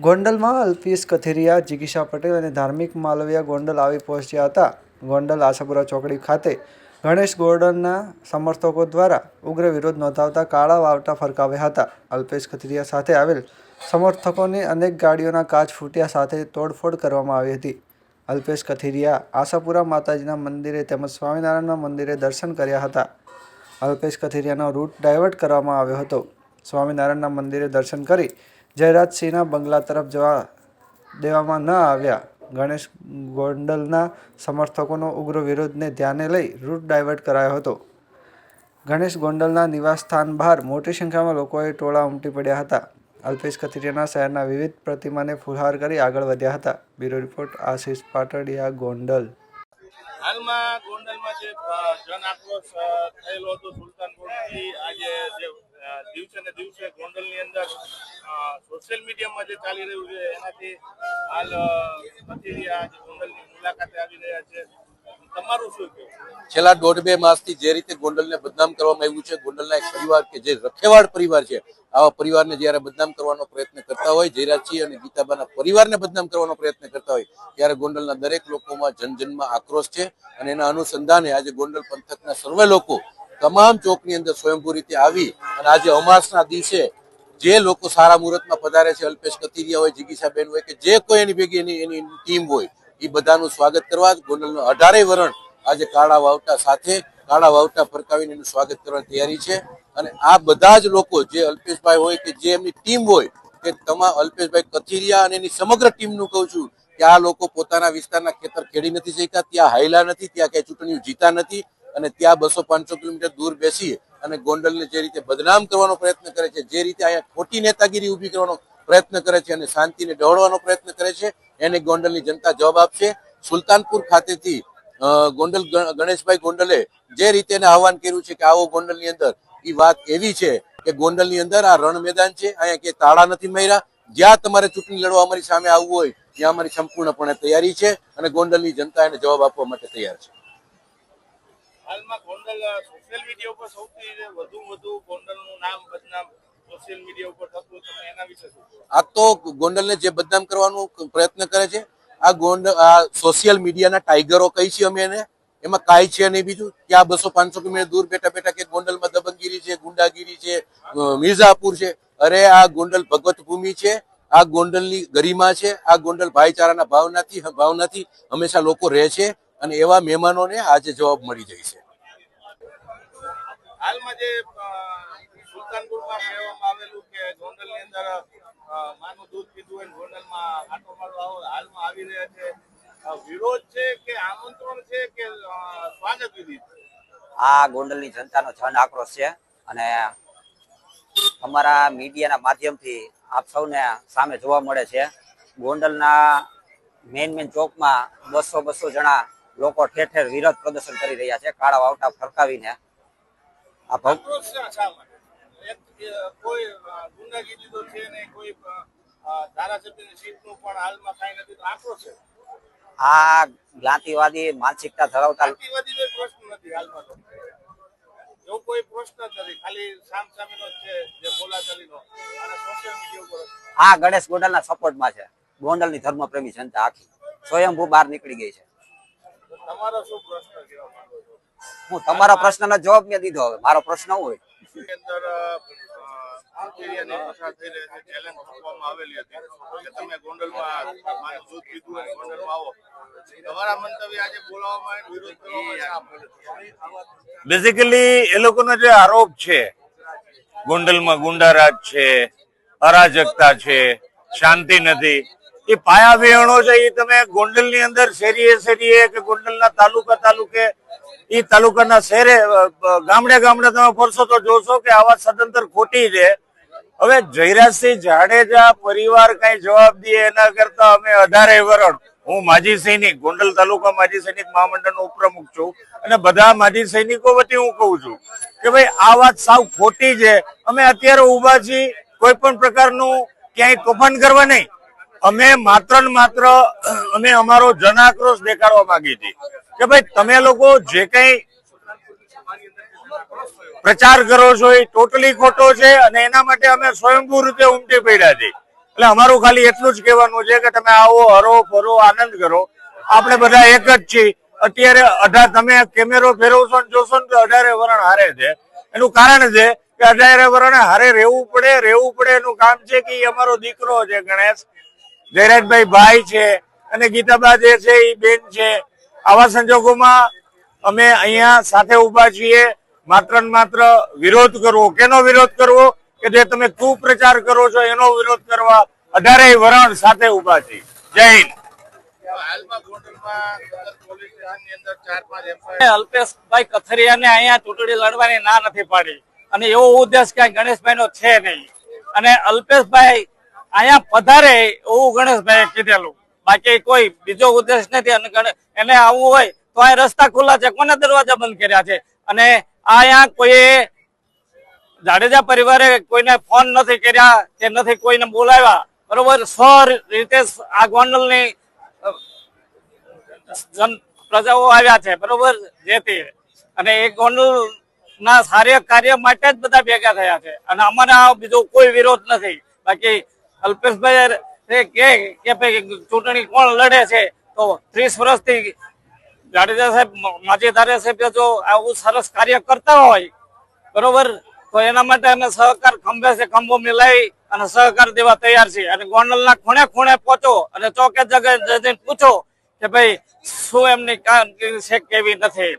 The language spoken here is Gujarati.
ગોંડલમાં અલ્પેશ કથિરિયા, જિગીશા પટેલ અને ધાર્મિક માલવિયા ગોંડલ આવી પહોંચ્યા હતા. ગોંડલ આશાપુરા ચોકડી ખાતે ગણેશ ગોંડલના સમર્થકો દ્વારા ઉગ્ર વિરોધ નોંધાવતા કાળા વાવટા ફરકાવ્યા હતા. અલ્પેશ કથિરિયા સાથે આવેલ સમર્થકોની અનેક ગાડીઓના કાચ ફૂટ્યા સાથે તોડફોડ કરવામાં આવી હતી. અલ્પેશ કથિરિયા આશાપુરા માતાજીના મંદિરે તેમજ સ્વામિનારાયણના મંદિરે દર્શન કર્યા હતા. અલ્પેશ કથિરિયાનો રૂટ ડાયવર્ટ કરવામાં આવ્યો હતો. સ્વામિનારાયણના મંદિરે દર્શન કરી જયરાજસિંહના બંગલા તરફ જવા દેવામાં ન આવ્યા. ગણેશ ગોંડલના સમર્થકોનો ઉગ્ર વિરોધને ધ્યાને લઈ રૂટ ડાયવર્ટ કરાયો હતો. ગણેશ ગોંડલના નિવાસસ્થાન બહાર મોટી સંખ્યામાં લોકોએ ટોળા ઉમટી પડ્યા હતા. અલ્પેશ કથિરિયાના શહેરના વિવિધ પ્રતિમાને ફુલહાર કરી આગળ વધ્યા હતા. બ્યુરો રિપોર્ટ આશીષ પાટડિયા, ગોંડલ. હાલમાં ગોંડલમાં જે જન આક્રોશ થયેલો હતો સુલતાનપુરથી, આજે જે દિવસે ને દિવસે ગોંડલની અંદર સોશિયલ મીડિયામાં જે ચાલી રહ્યું છે એનાથી હાલ કથિરિયા આજે ગોંડલની મુલાકાતે આવી રહ્યા છે. તમારું શું કહેવું? છેલ્લા 1.5-2 માસથી જે રીતે ગોંડલને બદનામ કરવામાં આવ્યું છે, ગોંડલના એક પરિવાર કે જે રખેવાળ પરિવાર છે, આવા પરિવારને જ્યારે બદનામ કરવાનો પ્રયત્ન કરતા હોય, જયરાજસિંહ અને ગીતાબાના પરિવારને બદનામ કરવાનો પ્રયત્ન કરતા હોય, ત્યારે ગોંડલના દરેક લોકોમાં જનજનમાં આક્રોશ છે. અને એના અનુસંધાને આજે ગોંડલ પંથકના સર્વે લોકો તમામ ચોકની અંદર સ્વયંભૂ રીતે આવી અને આજે અમાસના દિવસે જે લોકો સારા મુહૂર્તમાં પધારે છે, અલ્પેશ કથિરિયા હોય, જિગીશાબેન હોય કે જે કોઈ એની ભેગી એની ટીમ હોય, એ બધાનું સ્વાગત કરવા ગોંડલનો 18 વરણ આજે કાળા વાવટા સાથે કાળા વાવટા ફરકાવીને એનું સ્વાગત કરવાની તૈયારી છે. અને આ બધા જ લોકો જે અલ્પેશભાઈ હોય કે જે એમની ટીમ હોય કે તમામ અલ્પેશભાઈ કથિરિયા અને એની સમગ્ર ટીમનું કહું છું કે આ લોકો પોતાના વિસ્તારના ખેતર ખેડી નથી શક્યા, ત્યાં હાયલા નથી, ત્યાં કઈ ચૂંટણીઓ જીતા નથી અને ત્યાં 200-500 કિલોમીટર દૂર બેસી અને ગોંડલને જે રીતે બદનામ કરવાનો પ્રયત્ન કરે છે, જે રીતે અહીંયા ખોટી નેતાગીરી ઊભી કરવાનો પ્રયત્ન કરે છે અને શાંતિને ડહોળવાનો પ્રયત્ન કરે છે, એને ગોંડલની જનતા જવાબ આપશે. સુલતાનપુર ખાતેથી ગોંડલ ગણેશભાઈ ગોંડલે જે રીતે એને આહવાન કર્યું છે કે આવો ગોંડલની અંદર, એ વાત એવી છે કે ગોંડલની અંદર આ રણ મેદાન છે, અહીંયા કે તાળા નથી માર્યા. જ્યાં તમારે ચૂંટણી લડવા અમારી સામે આવવું હોય ત્યાં અમારી સંપૂર્ણપણે તૈયારી છે અને ગોંડલની જનતા એને જવાબ આપવા માટે તૈયાર છે. હાલમાં ગોંડલ સોશિયલ મીડિયા ઉપર સૌથી વધુ ગોંડલનું નામ બદનામ સોશિયલ મીડિયા ઉપર થતું, તમે એના વિશે શું? આ તો ગોંડલને જે બદનામ કરવાનો પ્રયત્ન કરે છે, આ સોશિયલ મીડિયાના ટાઈગરો કહી છે અમે એને. એમાં કાંઈ છે નહીં બીજું. ત્યાં 200-500 કિલોમીટર દૂર બેઠા કે ગોંડલમાં દબંગગીરી છે, ગુંડાગીરી છે, મિર્ઝાપુર છે. અરે આ ગોંડલ ભગવત ભૂમિ છે, આ ગોંડલની ગરિમા છે, આ ગોંડલ ભાઈચારાના ભાવનાથી હંમેશા લોકો રહે છે અને એવા મહેમાનોને આજે જવાબ મળી જાય છે. હાલમાં જે સુલતાનપુરમાં કહેવામાં આવેલું કે ગોંડલની અંદર માનું દૂધ પીધું હોય, ગોંડલમાં આટો મારવા હાલમાં આવી રહ્યા છે, વિરોધ છે કે આમંત્રણ છે કે સ્વાગત વિધિ? આ ગોંડલની જનતાનો જન આક્રોશ છે અને અમારા મીડિયાના માધ્યમથી આપ સૌને સામે જોવા મળે છે. ગોંડલના મેન ચોકમાં 200 જણા લોકો ઠેર ઠેર વિરોધ પ્રદર્શન કરી રહ્યા છે, કાળા વાવટા ફરકાવીને. કોઈ ગુંડાગીરી તો છે ને, કોઈ ધારાસભ્યની સીટનું પણ હાલમાં કાંઈ નથી, તો આક્રોશ છે. આ જ્ઞાતિવાદી માનસિકતા ધરાવતા જ્ઞાતિવાદી પ્રશ્ન નથી હાલમાં, તો એવો કોઈ પ્રશ્ન જ નથી, ખાલી સામસામેનો જ છે જે બોલાચાલીનો અને સોશિયલ મીડિયા ઉપર. આ ગણેશ ગોંડલના સપોર્ટમાં છે. ગોંડલની ધર્મપ્રેમી જનતા આખી સ્વયંભૂ બહાર નીકળી ગઈ છે. તમારો શું પ્રશ્ન કહેવા માંગો છો? હું તમારા પ્રશ્નનો જવાબ મેં દીધો, હવે મારો પ્રશ્ન હોય અંદર ચેલેન્જ મૂકવામાં આવેલી હતી કે તમે ગોંડલમાં માનું દૂધ પીધું હોય, ગોંડલમાં આવો. તમારા મંતવ્ય આજે બોલાવવામાં વિરોધ કરવામાં બેઝિકલી એ લોકોનો જે આરોપ છે ગોંડલમાં ગુંડારાજ છે, અરાજકતા છે, શાંતિ નથી, એ પાયા વિહોણો છે. એ તમે ગોંડલની અંદર શેરીએ કે ગોંડલના તાલુકે એ તાલુકાના શહેરે ગામડે તમે ફરશો તો જોશો કે આવા સદંતર ખોટી છે. હવે જયરાજસિંહ જાડેજા પરિવાર કઈ જવાબ દે એના કરતા અમે 18 વરણ, હું માજી સૈનિક, ગોંડલ તાલુકા માજી સૈનિક મહામંડળનો ઉપપ્રમુખ છું અને બધા માજી સૈનિકો વતી હું કહું છું કે ભાઈ આ વાત સાવ ખોટી છે. અમે અત્યારે ઉભા છીએ કોઈ પણ પ્રકારનું ક્યાંય તોફાન કરવા નહીં. અમે માત્ર ને માત્ર અમે અમારો જન આક્રોશ દેખાડવા માંગી છીએ કે ભાઈ તમે લોકો જે કઈ પ્રચાર કરો છો એ ટોટલી ખોટો છે અને એના માટે અમે સ્વયંભૂ રીતે ઉમટી પડ્યા છીએ. એટલે અમારું ખાલી એટલું જ કહેવાનું છે કે તમે આવો, હરો ફરો, આનંદ કરો. આપણે બધા એક જ છીએ. અત્યારે તમે કેમેરો ફેરવશો ને જોશો ને તો 18 વરણ હારે છે. એનું કારણ છે કે 18 વરણ હારે રહેવું પડે એનું કામ છે કે ઈ અમારો દીકરો છે ગણેશ, જયરાજભાઈ ભાઈ છે અને ગીતાબા જે છે એ બેન છે. આવા સંજોગોમાં અમે અહીંયા સાથે ઉભા છીએ. માત્ર ને માત્ર વિરોધ કરવો. કેનો વિરોધ કરવો? કે જે તમે કુપ્રચાર કરો છો એનો વિરોધ કરવા 18 વરણ સાથે ઉભા છીએ. જય હિન્દ. હાલમાં ગોંડલમાં પોલીસ સ્ટેશનની અંદર 4-5 FIR અલ્પેશભાઈ કથરિયાને અહીંયા ચૂંટણી લડવાની ના નથી પાડી અને એવો ઉદ્દેશ કઈ ગણેશભાઈ નો છે નહીં. અને અલ્પેશભાઈ અહીંયા પધારે એવું ગણેશભાઈ કીધેલું, બાકી કોઈ બીજો ઉદ્દેશ નથી. અને એને આવવું હોય તો અહીં રસ્તા ખુલ્લા છે, કોને દરવાજા બંધ કર્યા છે? અને અહીંયા કોઈ જાડેજા પરિવારે કોઈને ફોન નથી કર્યા કે નથી કોઈને બોલાવ્યા, બરોબર. રીતે આ ગોંડલની પ્રજાઓ આવ્યા છે, બરોબર, જેથી અને એ ગોંડલ ના સારા કાર્ય માટે જ બધા ભેગા થયા છે. અને અમારા બીજો કોઈ વિરોધ નથી. બાકી અલ્પેશભાઈ કે ભાઈ ચૂંટણી કોણ લડે છે તો 30 વર્ષથી જાડેજા સાહેબ, માજી ધારાસભ્ય જો આવું સરસ કાર્ય કરતા હોય, બરોબર, તો એના માટે અમે સહકાર ખંભે છે ખંભો મિલાવી અને સહકાર દેવા તૈયાર છીએ. અને ગોંડલના ખૂણે ખૂણે પહોંચો અને ચોકે જગ્યાએ જઈને પૂછો કે ભાઈ શું એમની કામગીરી છે કેવી નથી.